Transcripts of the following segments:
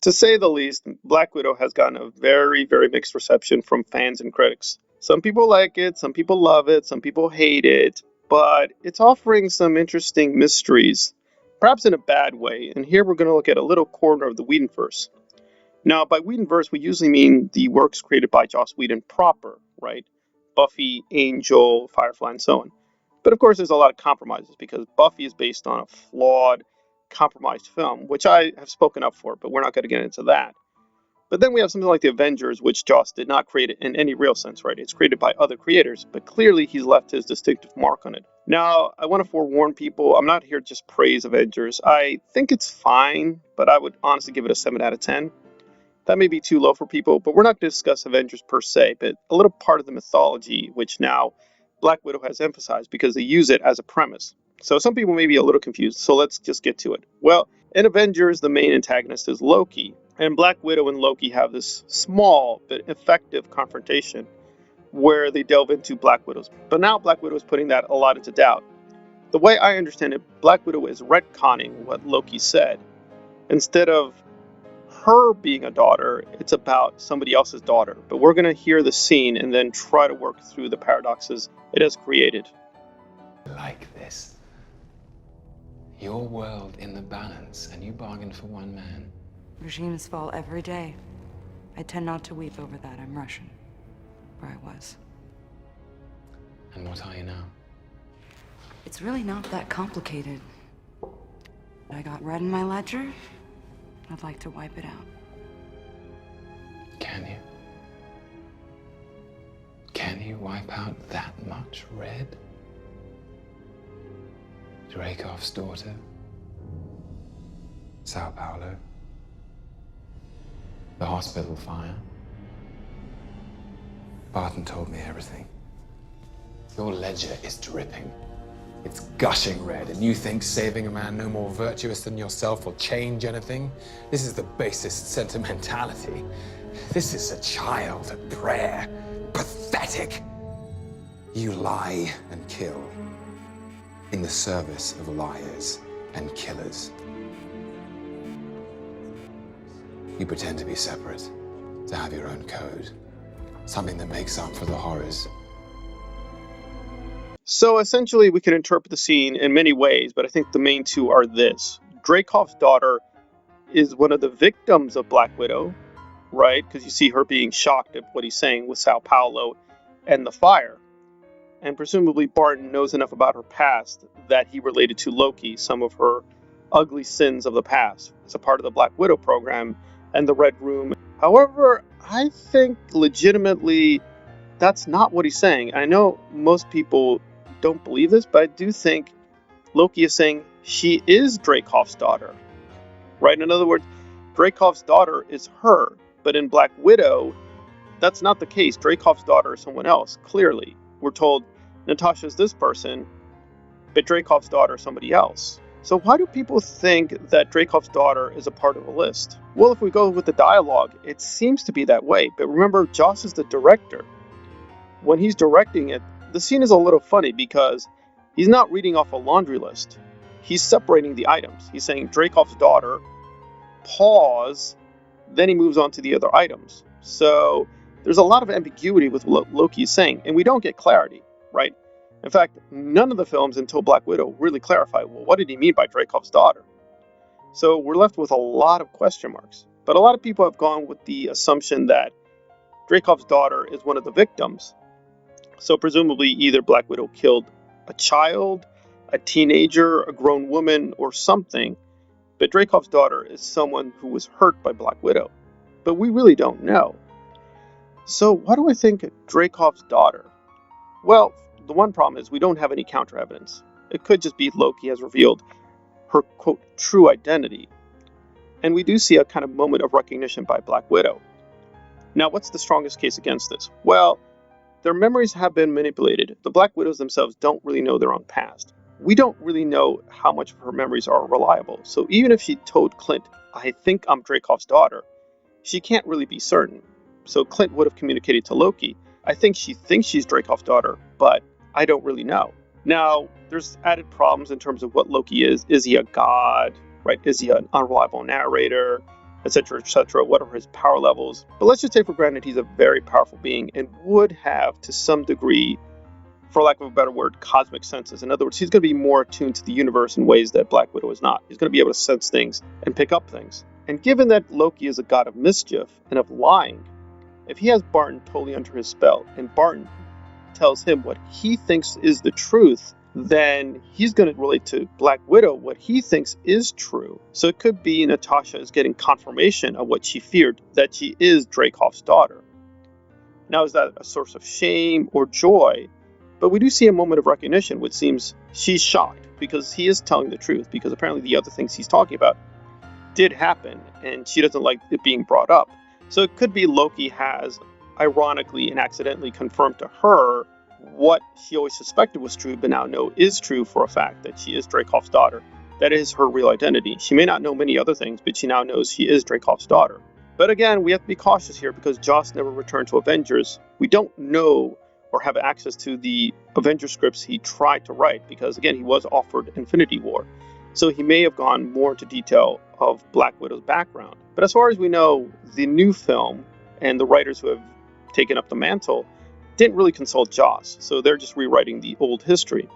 To say the least, Black Widow has gotten a very, very mixed reception from fans and critics. Some people like it, some people love it, some people hate it, but it's offering some interesting mysteries, perhaps in a bad way. And here we're going to look at a little corner of the Whedonverse. Now, by Whedonverse, we usually mean the works created by Joss Whedon proper, right? Buffy, Angel, Firefly, and so on. But of course, there's a lot of compromises because Buffy is based on a flawed, compromised film, which I have spoken up for, but we're not going to get into that. But then we have something like the Avengers, which Joss did not create in any real sense, right? It's created by other creators, but clearly he's left his distinctive mark on it. Now, I want to forewarn people, I'm not here to just praise Avengers. I think it's fine, but I would honestly give it a 7 out of 10. That may be too low for people, but we're not going to discuss Avengers per se, but a little part of the mythology, which now Black Widow has emphasized because they use it as a premise. So some people may be a little confused, so let's just get to it. Well, in Avengers, the main antagonist is Loki, and Black Widow and Loki have this small but effective confrontation where they delve into Black Widow's. But now Black Widow is putting that a lot into doubt. The way I understand it, Black Widow is retconning what Loki said. Instead of her being a daughter, it's about somebody else's daughter. But we're going to hear the scene and then try to work through the paradoxes it has created. Like this. Your world in the balance, and you bargained for one man. Regimes fall every day. I tend not to weep over that. I'm Russian. Or I was. And what are you now? It's really not that complicated. I got red in my ledger. I'd like to wipe it out. Can you? Can you wipe out that much red? Dreykov's daughter? Sao Paulo? The hospital fire? Barton told me everything. Your ledger is dripping. It's gushing red, and you think saving a man no more virtuous than yourself will change anything? This is the basest sentimentality. This is a child at prayer. Pathetic! You lie and kill in the service of liars and killers. You pretend to be separate, to have your own code, something that makes up for the horrors. So essentially, we can interpret the scene in many ways, but I think the main two are this. Dreykov's daughter is one of the victims of Black Widow, right? Because you see her being shocked at what he's saying with Sao Paulo and the fire. And presumably Barton knows enough about her past that he related to Loki some of her ugly sins of the past as a part of the Black Widow program and the Red Room. However, I think legitimately that's not what he's saying. I know most people don't believe this, but I do think Loki is saying she is Dreykov's daughter, right? In other words, Dreykov's daughter is her, but in Black Widow, that's not the case. Dreykov's daughter is someone else, clearly. We're told Natasha's this person, but Dreykov's daughter is somebody else. So why do people think that Dreykov's daughter is a part of the list? Well, if we go with the dialogue, it seems to be that way. But remember, Joss is the director. When he's directing it, the scene is a little funny because he's not reading off a laundry list. He's separating the items. He's saying Dreykov's daughter, pause, then he moves on to the other items. So there's a lot of ambiguity with what Loki is saying, and we don't get clarity, right? In fact, none of the films until Black Widow really clarify, well, what did he mean by Dreykov's daughter? So we're left with a lot of question marks. But a lot of people have gone with the assumption that Dreykov's daughter is one of the victims. So presumably either Black Widow killed a child, a teenager, a grown woman, or something. But Dreykov's daughter is someone who was hurt by Black Widow. But we really don't know. So why do I think Dreykov's daughter? Well, the one problem is we don't have any counter evidence. It could just be Loki has revealed her, quote, true identity. And we do see a kind of moment of recognition by Black Widow. Now, what's the strongest case against this? Well, their memories have been manipulated. The Black Widows themselves don't really know their own past. We don't really know how much of her memories are reliable. So even if she told Clint, I think I'm Dreykov's daughter, she can't really be certain. So Clint would have communicated to Loki, I think she thinks she's Dreykov's daughter, but I don't really know. Now, there's added problems in terms of what Loki is. Is he a god, right? Is he an unreliable narrator? etc., what are his power levels. But let's just take for granted he's a very powerful being and would have, to some degree, for lack of a better word, cosmic senses. In other words, he's going to be more attuned to the universe in ways that Black Widow is not. He's going to be able to sense things and pick up things. And given that Loki is a god of mischief and of lying, if he has Barton totally under his spell and Barton tells him what he thinks is the truth, then he's going to relate to Black Widow what he thinks is true. So it could be Natasha is getting confirmation of what she feared, that she is Dreykov's daughter. Now, is that a source of shame or joy? But we do see a moment of recognition, which seems she's shocked because he is telling the truth, because apparently the other things he's talking about did happen and she doesn't like it being brought up. So it could be Loki has ironically and accidentally confirmed to her what she always suspected was true, but now know is true for a fact, that she is Dreykov's daughter. That is her real identity. She may not know many other things, but she now knows she is Dreykov's daughter. But again, we have to be cautious here because Joss never returned to Avengers. We don't know or have access to the Avengers scripts he tried to write because, again, he was offered Infinity War. So he may have gone more into detail of Black Widow's background. But as far as we know, the new film and the writers who have taken up the mantle didn't really consult Joss, so they're just rewriting the old history.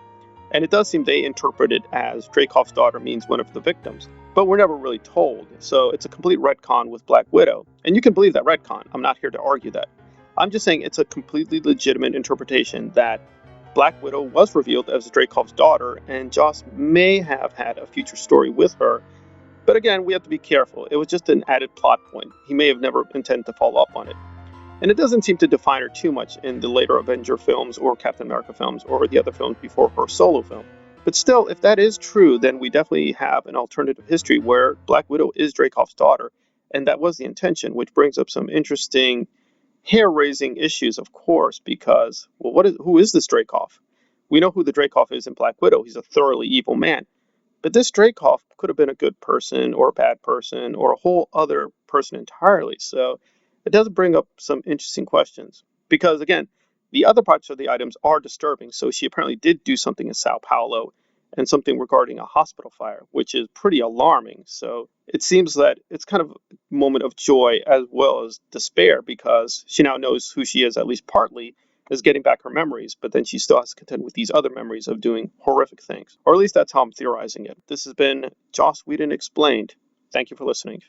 And it does seem they interpret it as Dreykov's daughter means one of the victims, but we're never really told. So it's a complete retcon with Black Widow. And you can believe that retcon. I'm not here to argue that. I'm just saying it's a completely legitimate interpretation that Black Widow was revealed as Dreykov's daughter, and Joss may have had a future story with her. But again, we have to be careful. It was just an added plot point. He may have never intended to follow up on it. And it doesn't seem to define her too much in the later Avenger films or Captain America films or the other films before her solo film. But still, if that is true, then we definitely have an alternative history where Black Widow is Dreykov's daughter, and that was the intention, which brings up some interesting hair-raising issues, of course, because, well, who is this Dreykov? We know who the Dreykov is in Black Widow. He's a thoroughly evil man. But this Dreykov could have been a good person or a bad person or a whole other person entirely. So it does bring up some interesting questions. Because, again, the other parts of the items are disturbing. So she apparently did do something in Sao Paulo and something regarding a hospital fire, which is pretty alarming. So it seems that it's kind of a moment of joy as well as despair because she now knows who she is, at least partly, is getting back her memories, but then she still has to contend with these other memories of doing horrific things. Or at least that's how I'm theorizing it. This has been Joss Whedon Explained. Thank you for listening.